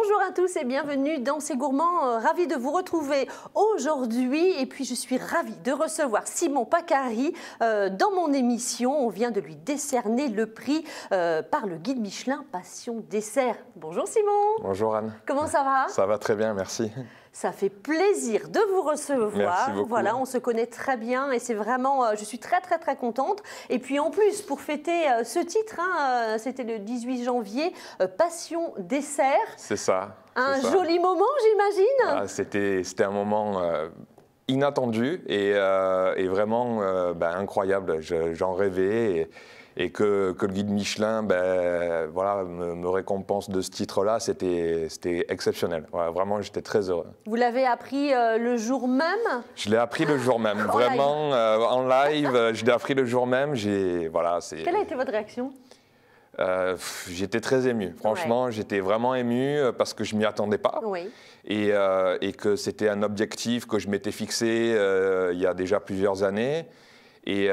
Bonjour à tous et bienvenue dans C'est Gourmand. Ravi de vous retrouver aujourd'hui et puis je suis ravie de recevoir Simon Pacari dans mon émission. On vient de lui décerner le prix par le guide Michelin Passion Dessert. Bonjour Simon. Bonjour Anne. Comment ça va? Ça va très bien, merci. Ça fait plaisir de vous recevoir. Merci beaucoup. Voilà, on se connaît très bien et c'est vraiment, je suis très contente. Et puis en plus, pour fêter ce titre, c'était le 18 janvier, Passion Dessert. C'est ça. Un joli moment, j'imagine. C'était un moment inattendu et vraiment incroyable. J'en rêvais. Et que le guide Michelin me récompense de ce titre-là, c'était exceptionnel. Voilà, vraiment, j'étais très heureux. Vous l'avez appris le jour même? Je l'ai appris le jour même, vraiment en live. Je l'ai appris le jour même. Quelle a été votre réaction? J'étais très ému. Franchement, j'étais vraiment ému parce que je ne m'y attendais pas. Oui. Et que c'était un objectif que je m'étais fixé il y a déjà plusieurs années. Et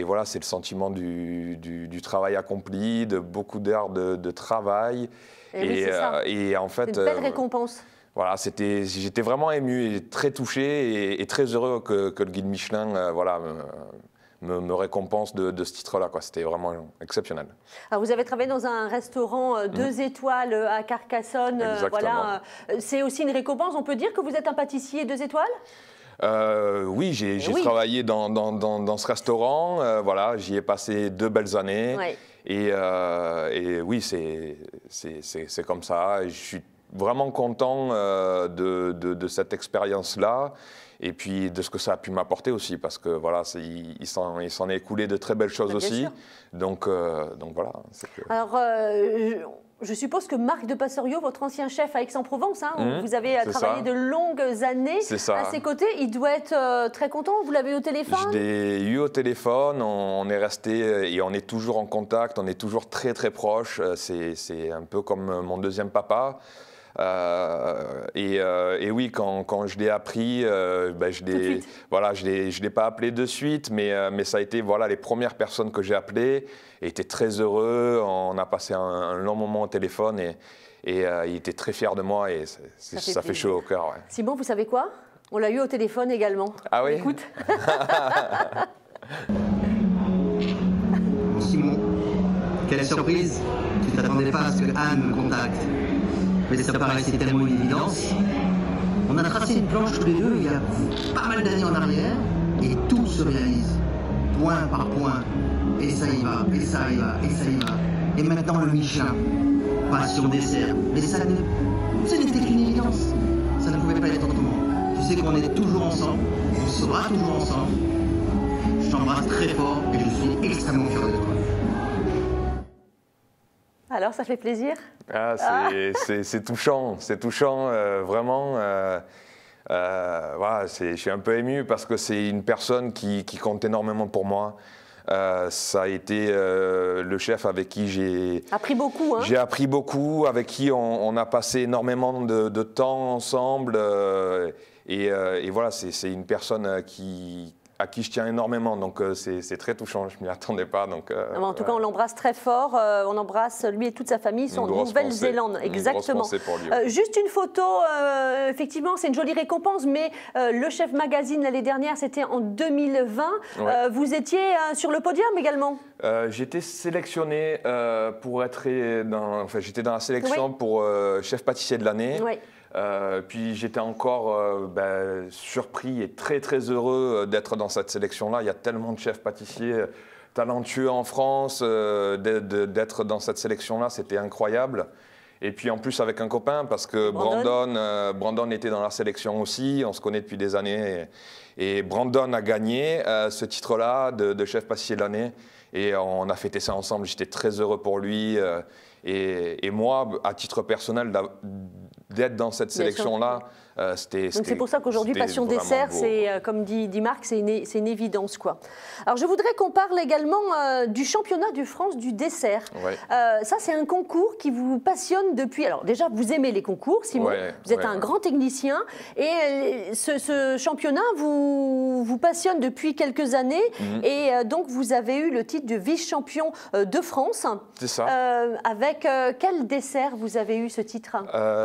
voilà, c'est le sentiment du travail accompli, de beaucoup d'heures de travail. Et en fait, une belle récompense. Voilà, j'étais vraiment ému et très touché et très heureux que le guide Michelin me récompense de ce titre-là. C'était vraiment exceptionnel. Alors vous avez travaillé dans un restaurant 2 étoiles à Carcassonne. Voilà, c'est aussi une récompense. On peut dire que vous êtes un pâtissier 2 étoiles? Oui, j'ai travaillé dans ce restaurant. Voilà, j'y ai passé 2 belles années. Ouais. Et oui, c'est comme ça. Je suis vraiment content de cette expérience-là. Et puis de ce que ça a pu m'apporter aussi, parce que voilà, il s'en est écoulé de très belles choses aussi. Donc voilà. Alors, je suppose que Marc de Passerio, votre ancien chef à Aix-en-Provence, vous avez travaillé de longues années à ses côtés. Il doit être très content. Vous l'avez eu au téléphone? Je l'ai eu au téléphone. On est resté et on est toujours en contact. On est toujours très proches. C'est un peu comme mon deuxième papa. Et oui, quand je l'ai appris, je l'ai pas appelé de suite, mais ça a été les premières personnes que j'ai appelées. Et était très heureux. On a passé un long moment au téléphone et il était très fier de moi et ça fait chaud au cœur. Ouais. Simon, vous savez quoi? On l'a eu au téléphone également. Ah oui? Écoute. Simon, quelle surprise! Tu t'attendais pas à ce que Anne me contacte. Mais ça paraissait tellement une évidence. On a tracé une planche tous les deux il y a pas mal d'années en arrière et tout se réalise, point par point. Et ça y va, et ça y va, et ça y va. Et maintenant le Michelin, Passion Dessert. Mais ce n'était qu'une évidence. Ça ne pouvait pas être autrement. Tu sais qu'on est toujours ensemble, on sera toujours ensemble. Je t'embrasse très fort et je suis extrêmement fier de toi. Alors, ça fait plaisir? C'est touchant, vraiment. Je suis un peu ému parce que c'est une personne qui compte énormément pour moi. Ça a été le chef avec qui j'ai appris beaucoup. J'ai appris beaucoup, avec qui on a passé énormément de temps ensemble. Et voilà, c'est une personne à qui je tiens énormément, donc c'est très touchant, je ne m'y attendais pas. Donc, en tout cas, on l'embrasse très fort, on embrasse lui et toute sa famille, ils sont en Nouvelle-Zélande, exactement. Une grosse pensée pour lui. Juste une photo, effectivement, c'est une jolie récompense, mais le Chef Magazine l'année dernière, c'était en 2020. Ouais. Vous étiez sur le podium également? J'étais sélectionné j'étais dans la sélection pour chef pâtissier de l'année. Oui. Puis j'étais encore surpris et très heureux d'être dans cette sélection-là. Il y a tellement de chefs pâtissiers talentueux en France, d'être dans cette sélection-là, c'était incroyable. Et puis en plus avec un copain, parce que Brandon était dans la sélection aussi, on se connaît depuis des années. Et Brandon a gagné ce titre-là de chef pâtissier de l'année. Et on a fêté ça ensemble, j'étais très heureux pour lui. Et moi, à titre personnel, d'être dans cette sélection-là, c'était. Donc c'est pour ça qu'aujourd'hui, Passion Dessert, c'est, comme dit Marc, c'est une évidence, quoi. Alors je voudrais qu'on parle également du championnat de France du dessert. Ouais. Ça, c'est un concours qui vous passionne depuis. Alors déjà, vous aimez les concours, Simon. Vous êtes un grand technicien. Et ce championnat vous passionne depuis quelques années. Et donc, vous avez eu le titre de vice-champion de France. C'est ça. Avec quel dessert vous avez eu ce titre?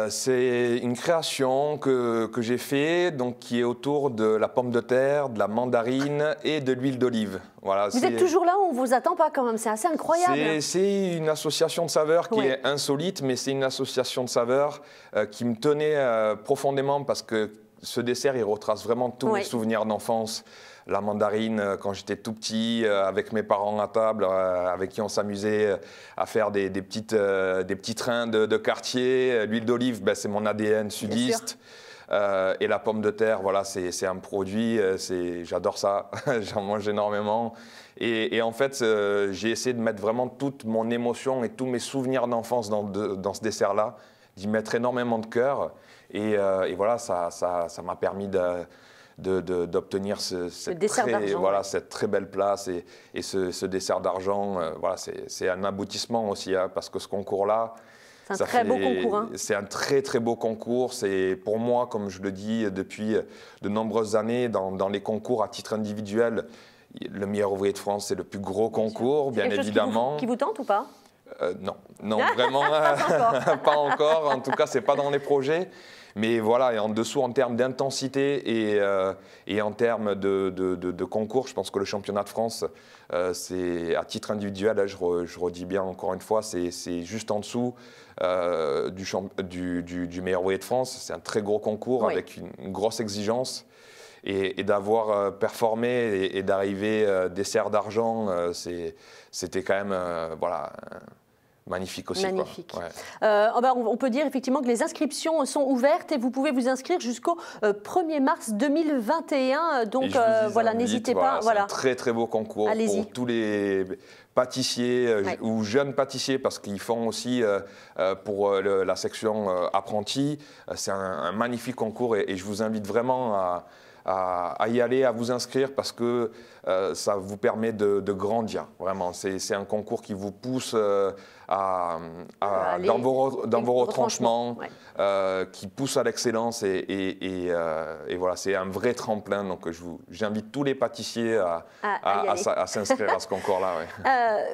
C'est une création que j'ai fait, donc qui est autour de la pomme de terre, de la mandarine et de l'huile d'olive. Voilà, vous êtes toujours là où on ne vous attend pas quand même, c'est assez incroyable. C'est une association de saveurs qui est insolite, mais c'est une association de saveurs qui me tenait profondément parce que ce dessert, il retrace vraiment tous mes souvenirs d'enfance. La mandarine, quand j'étais tout petit, avec mes parents à table, avec qui on s'amusait à faire des petits trains de quartier. L'huile d'olive, c'est mon ADN sudiste. Et la pomme de terre, voilà, c'est un produit, j'adore ça, j'en mange énormément. Et en fait, j'ai essayé de mettre vraiment toute mon émotion et tous mes souvenirs d'enfance dans ce dessert-là, d'y mettre énormément de cœur. Et voilà, ça m'a permis d'obtenir cette très belle place et ce dessert d'argent. Voilà, c'est un aboutissement aussi, parce que ce concours-là, c'est un très beau concours. Hein. C'est un très très beau concours. C'est pour moi, comme je le dis depuis de nombreuses années, dans les concours à titre individuel, le meilleur ouvrier de France, c'est le plus gros concours, bien évidemment. Qui vous tente ou pas? Non, vraiment pas encore. En tout cas, c'est pas dans les projets. Mais voilà, et en dessous, en termes d'intensité et en termes de concours, je pense que le championnat de France, c'est à titre individuel, je redis bien encore une fois, c'est juste en dessous du meilleur ouvrier de France. C'est un très gros concours avec une grosse exigence. Et d'avoir performé et d'arriver dessert d'argent, c'était quand même magnifique aussi. Magnifique. On peut dire effectivement que les inscriptions sont ouvertes et vous pouvez vous inscrire jusqu'au 1er mars 2021. Donc voilà, n'hésitez pas. C'est un très très beau concours pour tous les pâtissiers ou jeunes pâtissiers, parce qu'ils font aussi pour la section apprentis. C'est un magnifique concours et je vous invite vraiment à y aller, à vous inscrire, parce que ça vous permet de grandir, vraiment. C'est un concours qui vous pousse dans vos retranchements, qui pousse à l'excellence et voilà, c'est un vrai tremplin. Donc j'invite tous les pâtissiers à s'inscrire à ce concours-là.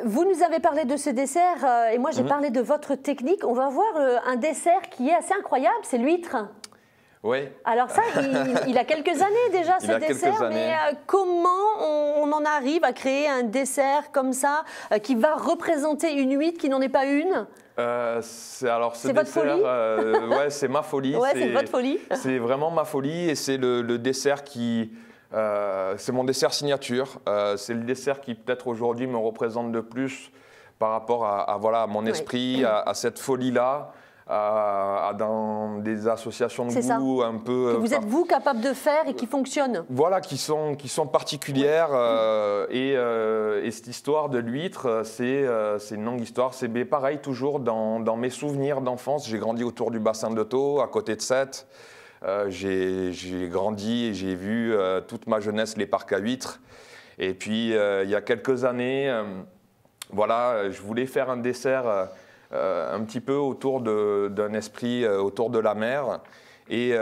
Vous nous avez parlé de ce dessert et moi j'ai parlé de votre technique. On va voir un dessert qui est assez incroyable, c'est l'huître. Oui. Alors ça, il a quelques années déjà, ce dessert, mais comment on en arrive à créer un dessert comme ça, qui va représenter une huître qui n'en est pas une? C'est votre folie? C'est ma folie. C'est votre folie. C'est vraiment ma folie et c'est le dessert qui... c'est mon dessert signature. C'est le dessert qui peut-être aujourd'hui me représente le plus par rapport à mon esprit, à cette folie-là. Dans des associations de goût un peu... Que vous êtes vous capable de faire et qui fonctionnent. Voilà, qui sont particulières. Et cette histoire de l'huître, c'est une longue histoire. C'est pareil, toujours dans mes souvenirs d'enfance. J'ai grandi autour du bassin de Thau, à côté de Sète. J'ai grandi et j'ai vu toute ma jeunesse les parcs à huîtres. Et puis, il y a quelques années, je voulais faire un dessert... un petit peu autour d'un esprit autour de la mer. Et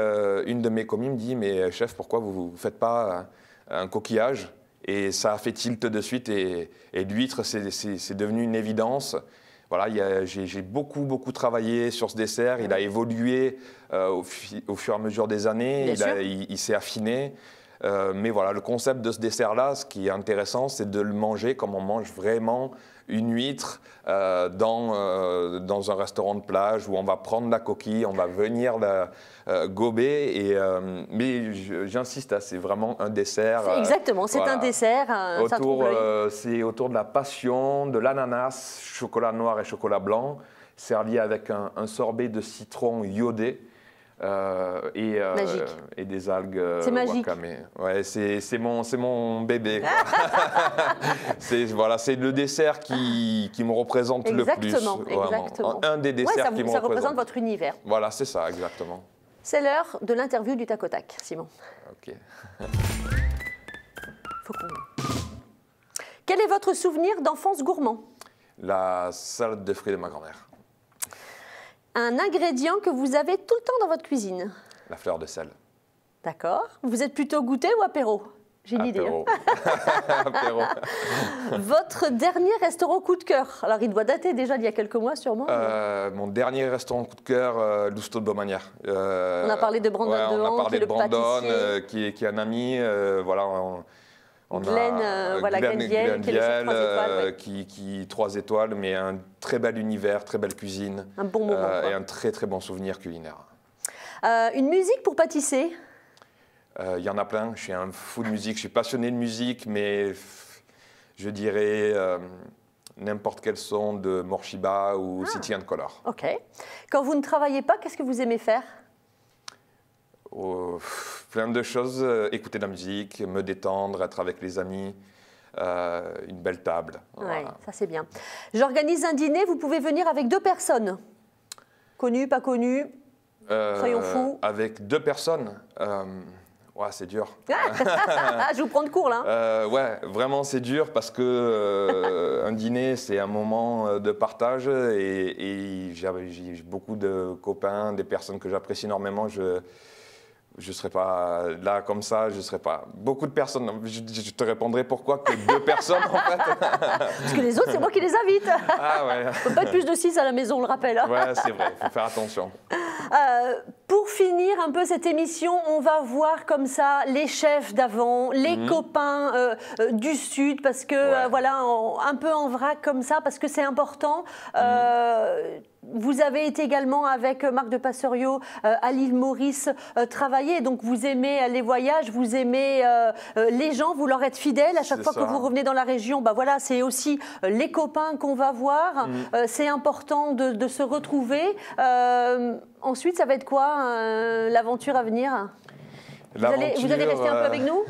une de mes commis me dit « Mais chef, pourquoi vous ne faites pas un coquillage ?» Et ça a fait tilt de suite et l'huître, c'est devenu une évidence. Voilà, j'ai beaucoup travaillé sur ce dessert. Il a évolué au fur et à mesure des années. Il s'est affiné. Mais voilà, le concept de ce dessert-là, ce qui est intéressant, c'est de le manger comme on mange vraiment une huître dans un restaurant de plage où on va prendre la coquille, on va venir la gober. Mais j'insiste, c'est vraiment un dessert. Exactement, c'est un dessert. C'est autour de la passion, de l'ananas, chocolat noir et chocolat blanc, servi avec un sorbet de citron iodé. et des algues wakame. Ouais, c'est mon bébé. C'est le dessert qui me représente le plus. Exactement. Un des desserts qui me représente. Ça représente votre univers. Voilà, c'est ça, exactement. C'est l'heure de l'interview du tac au tac, Simon. Ok. Quel est votre souvenir d'enfance gourmand? La salade de fruits de ma grand-mère. Un ingrédient que vous avez tout le temps dans votre cuisine? La fleur de sel. D'accord. Vous êtes plutôt goûter ou apéro? J'ai une idée. Apéro. Votre dernier restaurant coup de cœur? Alors, il doit dater déjà d'il y a quelques mois, sûrement. Mon dernier restaurant coup de cœur, Lousteau de Beaumanière. On a parlé de Brandon on a parlé de Brandon, qui est un ami. Voilà, Glenn Viel, qui est le chef 3 étoiles. Qui 3 étoiles, mais un très bel univers, très belle cuisine. Un bon moment. Et un très très bon souvenir culinaire. Une musique pour pâtisser? Il y en a plein. Je suis un fou de musique. Je suis passionné de musique, mais je dirais n'importe quel son de Morshiba ou City and Color. Ok. Quand vous ne travaillez pas, qu'est-ce que vous aimez faire? Plein de choses. Écouter de la musique, me détendre, être avec les amis, une belle table. Oui, voilà. Ça c'est bien. J'organise un dîner, vous pouvez venir avec 2 personnes. Connues, pas connues, soyons fous. Avec 2 personnes ouais, c'est dur. Je vous prends de court là. Ouais, vraiment c'est dur parce que un dîner c'est un moment de partage et j'ai beaucoup de copains, des personnes que j'apprécie énormément. Je ne serais pas là comme ça, je ne serais pas. Beaucoup de personnes, je te répondrai pourquoi que 2 personnes en fait. Parce que les autres, c'est moi qui les invite. Ah ouais. Il ne faut pas être plus de 6 à la maison, on le rappelle. Ouais, c'est vrai, il faut faire attention. Pour finir un peu cette émission, on va voir comme ça les chefs d'avant, les copains du Sud, parce que voilà, un peu en vrac comme ça, parce que c'est important. Vous avez été également avec Marc de Passerio à l'île Maurice travailler, donc vous aimez les voyages, vous aimez les gens, vous leur êtes fidèles à chaque fois que vous revenez dans la région. Bah voilà, c'est aussi les copains qu'on va voir. C'est important de se retrouver. Ensuite, ça va être quoi l'aventure à venir? Vous allez rester un peu avec nous?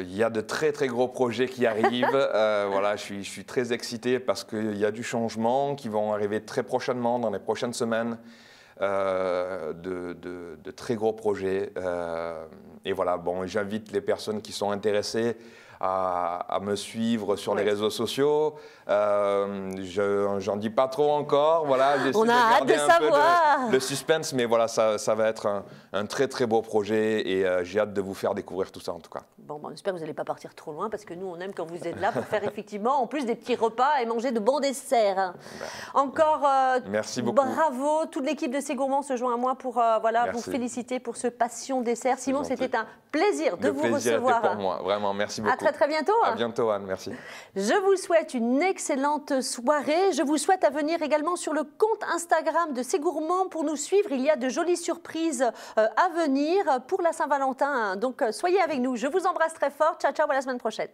Il y a de très très gros projets qui arrivent. Voilà, je suis très excité parce qu'il y a du changement qui vont arriver très prochainement, dans les prochaines semaines. De très gros projets. Et voilà, bon, j'invite les personnes qui sont intéressées à me suivre sur les réseaux sociaux. J'en dis pas trop encore. Voilà, on a hâte de savoir le suspense, mais voilà, ça va être un très très beau projet et j'ai hâte de vous faire découvrir tout ça en tout cas. Bon, j'espère que vous n'allez pas partir trop loin parce que nous, on aime quand vous êtes là pour faire effectivement, en plus des petits repas et manger de bons desserts. Encore merci beaucoup. Bravo, toute l'équipe de C'est Gourmand se joint à moi pour voilà, vous féliciter pour ce passion dessert. Simon, c'était un plaisir de vous recevoir. Pour moi, vraiment, merci beaucoup. À très bientôt. À bientôt Anne, merci. Je vous souhaite une excellente soirée. Je vous souhaite à venir également sur le compte Instagram de C'est Gourmand pour nous suivre. Il y a de jolies surprises à venir pour la Saint-Valentin. Donc soyez avec nous. Je vous embrasse très fort. Ciao, ciao, à la semaine prochaine.